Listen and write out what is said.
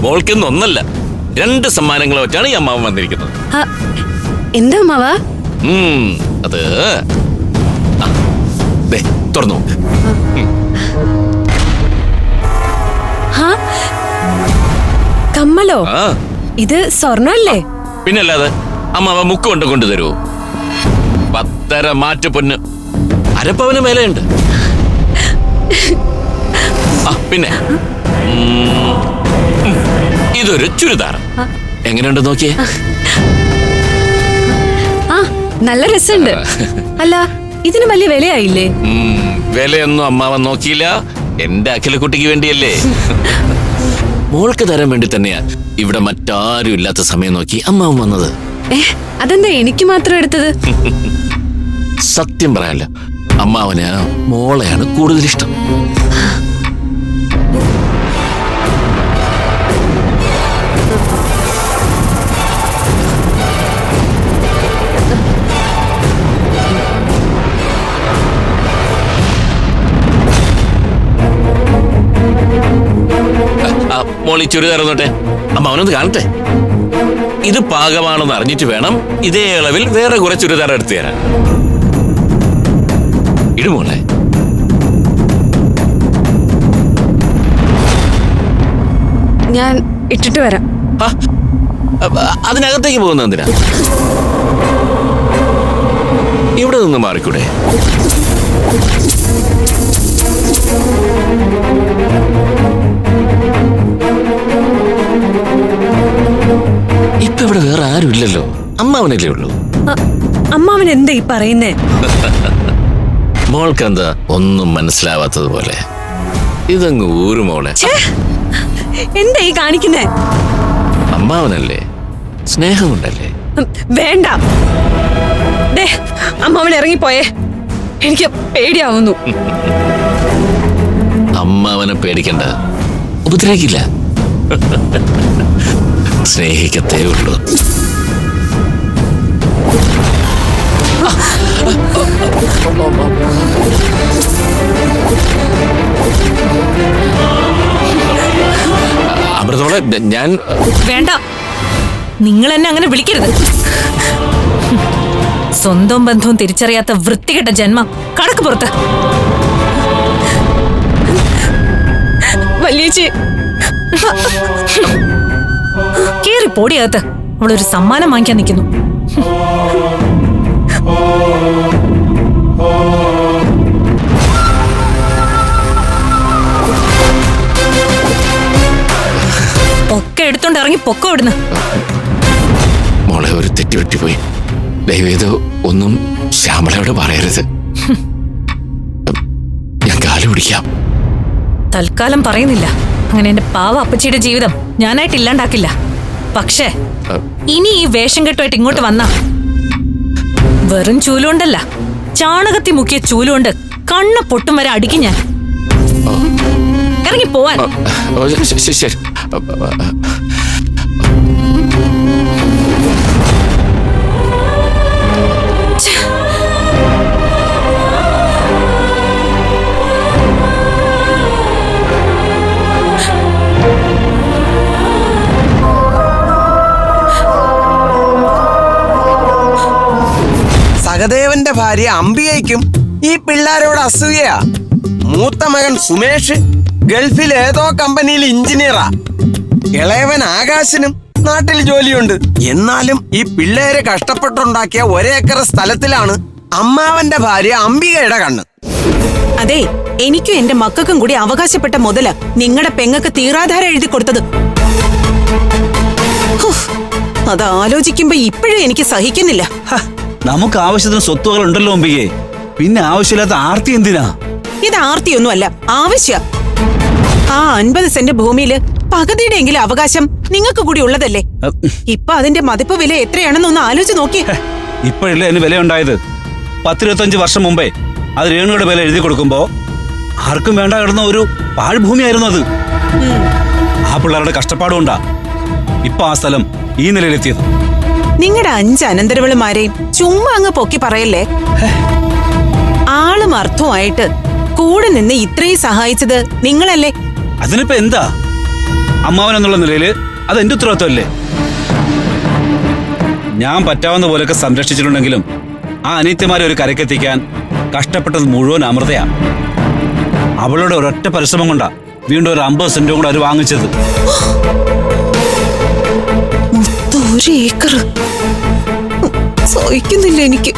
മോൾക്കൊന്നും ഒന്നല്ല, 2 സമ്മാനങ്ങളെ വെച്ചാണ് ഈ അമ്മാവൻ വന്നിരിക്കുന്നത്. എന്താ അമ്മാവ? അത് തുറന്നു നോക്ക്. കമ്മലോ? ഇത് സ്വർണ്ണല്ലേ? പിന്നല്ലാതെ. അമ്മാവ മുക്ക് കൊണ്ടുതരൂ. 10 മാറ്റ് പൊന്ന്, അരപ്പവന് മേലെയുണ്ട്. പിന്നെ ഇതൊരു ചുരിദാർ. എങ്ങനെയുണ്ട് നോക്കിയേ? നല്ല രസമുണ്ട്. അല്ല, ഇതിന് വലിയ വിലയായില്ലേ? വിലയൊന്നും അമ്മാവൻ നോക്കിയില്ല. എന്റെ അഖിലക്കുട്ടിക്ക് വേണ്ടിയല്ലേ. മോൾക്ക് തരാൻ വേണ്ടി തന്നെയാ ഇവിടെ മറ്റാരും ഇല്ലാത്ത സമയം നോക്കി അമ്മാവൻ വന്നത്. അതെന്താ എനിക്ക് മാത്രം എടുത്തത്? സത്യം പറയാനല്ല, അമ്മാവന് മോളെയാണ് കൂടുതൽ ഇഷ്ടം. മോളി ചുരിദാർ നോട്ടെ, അമ്മാവനൊന്ന് കാണട്ടെ. ഇത് പാകമാണെന്ന് അറിഞ്ഞിട്ട് വേണം ഇതേ അളവിൽ വേറെ കുറെ ചുരിദാർ എടുത്തു തരാൻ. ഇടുമോളെ. ഞാൻ ഇട്ടിട്ട് വരാം. അതിനകത്തേക്ക് പോകുന്ന എന്തിനാ? ഇവിടെ നിന്ന് മാറിക്കൂടെ? ഇപ്പൊ ഇവിടെ വേറെ ആരും ഇല്ലല്ലോ, അമ്മാവനല്ലേ ഉള്ളൂ. അമ്മാവൻ എന്താ ഈ പറയുന്നേ? മോൾക്കെന്താ ഒന്നും മനസ്സിലാവാത്തതുപോലെ? ഇതങ്ങ് ഊരു മോളെ. എന്താ ഈ കാണിക്കുന്നേ? അമ്മാവനല്ലേ, സ്നേഹമുണ്ടല്ലേ. വേണ്ട, അമ്മാവൻ ഇറങ്ങിപ്പോയേ. എനിക്ക് പേടിയാവുന്നു. അമ്മാവനെ പേടിക്കണ്ട, ഉപദ്രവിക്കില്ല, സ്നേഹിക്കത്തേ ഉള്ളൂ. അമൃതോളെ, ഞാൻ വേണ്ട, നിങ്ങൾ എന്നെ അങ്ങനെ വിളിക്കരുത്. സ്വന്തം ബന്ധവും തിരിച്ചറിയാത്ത വൃത്തികെട്ട ജന്മം. കടക്ക് പുറത്ത്. വലിയേച്ചി, കേറി പോടിയകത്ത്. അവളൊരു സമ്മാനം വാങ്ങിക്കാൻ നിൽക്കുന്നു. ഒക്കെ എടുത്തോണ്ട് ഇറങ്ങി പൊക്കോ ഇവിടുന്ന്. മോളെ, ഒരു തെറ്റുപറ്റിപ്പോയി. ദയവേത് ഒന്നും ശ്യാമളയോട് പറയരുത്. ഞാൻ കാല് പിടിക്കാം. തൽക്കാലം പറയുന്നില്ല. അങ്ങനെ എന്റെ പാവ അപ്പച്ചിയുടെ ജീവിതം ഞാനായിട്ട് ഇല്ലാണ്ടാക്കില്ല. പക്ഷേ ഇനി ഈ വേഷം കെട്ടുമായിട്ട് ഇങ്ങോട്ട് വന്നാ വെറും ചൂലുകൊണ്ടല്ല, ചാണകത്തി മുക്കിയ ചൂലുകൊണ്ട് കണ്ണ പൊട്ടും വരെ അടിക്കും ഞാൻ. ഇറങ്ങി പോവാൻ. ശരി. സഹദേവന്റെ ഭാര്യ അംബികയ്ക്കും ഈ പിള്ളേരോട് അസൂയയാ. മൂത്ത മകൻ സുമേഷ് ഗൾഫിൽ ഏതോ കമ്പനിയിൽ എഞ്ചിനീയറാ. ഇളയവൻ ആകാശിനും നാട്ടിൽ ജോലിയുണ്ട്. എന്നാലും ഈ പിള്ളേരെ കഷ്ടപ്പെട്ടുണ്ടാക്കിയ 1 ഏക്കർ സ്ഥലത്തിലാണ് അമ്മാവന്റെ ഭാര്യ അംബികയുടെ കണ്ണ്. അതെ, എനിക്കും എന്റെ മക്കൾക്കും കൂടി അവകാശപ്പെട്ട മുതല് നിങ്ങളുടെ പെങ്ങക്ക് തീറാധാരം എഴുതി കൊടുത്തത്. അത് ആലോചിക്കുമ്പോ ഇപ്പോഴും എനിക്ക് സഹിക്കുന്നില്ല. നമുക്ക് ആവശ്യത്തിന് സ്വത്തുകൾ ഉണ്ടല്ലോ അംബികയെ, പിന്നെ ആവശ്യമില്ലാത്ത ആർത്തി എന്തിനാ? ഇത് ആർത്തിയൊന്നുമല്ല, ആവശ്യ. ആ 50 സെന്റ് ഭൂമിയില് പകുതിയുടെയെങ്കിലും അവകാശം നിങ്ങൾക്ക് കൂടി ഉള്ളതല്ലേ? ഇപ്പൊ അതിന്റെ മതിപ്പ് വില എത്രയാണെന്നൊന്ന് ആലോചിച്ച് നോക്കി. ഇപ്പോഴല്ലേ അതിന് വില ഉണ്ടായത്? 10-25 വർഷം മുമ്പേ അത് രേണുയുടെ വില എഴുതി കൊടുക്കുമ്പോ ആർക്കും വേണ്ട കിടന്ന ഒരു പാഴ്ഭൂമിയായിരുന്നു അത്. ആ പിള്ളേരുടെ കഷ്ടപ്പാടുകൊണ്ടാ ഇപ്പൊ ആ സ്ഥലം ഈ നിലയിലെത്തിയത്. നിങ്ങളുടെ 5 അനന്തരവളുമാരെയും ചുമ്മാ അങ്ങ് പൊക്കി പറയല്ലേ. ആളും അർത്ഥവുമായിട്ട് കൂടെ നിന്ന് ഇത്രയും സഹായിച്ചത് നിങ്ങളല്ലേ? അതിനിപ്പോ എന്താ? അമ്മാവൻ എന്നുള്ള നിലയിൽ അത് എന്റെ ഉത്തരവാദിത്വമല്ലേ? ഞാൻ പറ്റാവുന്ന പോലെയൊക്കെ സംരക്ഷിച്ചിട്ടുണ്ടെങ്കിലും ആ അനിത്യമാരെ ഒരു കരക്കെത്തിക്കാൻ കഷ്ടപ്പെട്ടത് മുഴുവൻ അമൃതയാ. അവളുടെ ഒരൊറ്റ പരിശ്രമം കൊണ്ടാ വീണ്ടും ഒരു 50 സെന്റും കൂടെ അവർ വാങ്ങിച്ചത്. മൊത്തം 1 ഏക്കർ. സഹിക്കുന്നില്ല എനിക്ക്.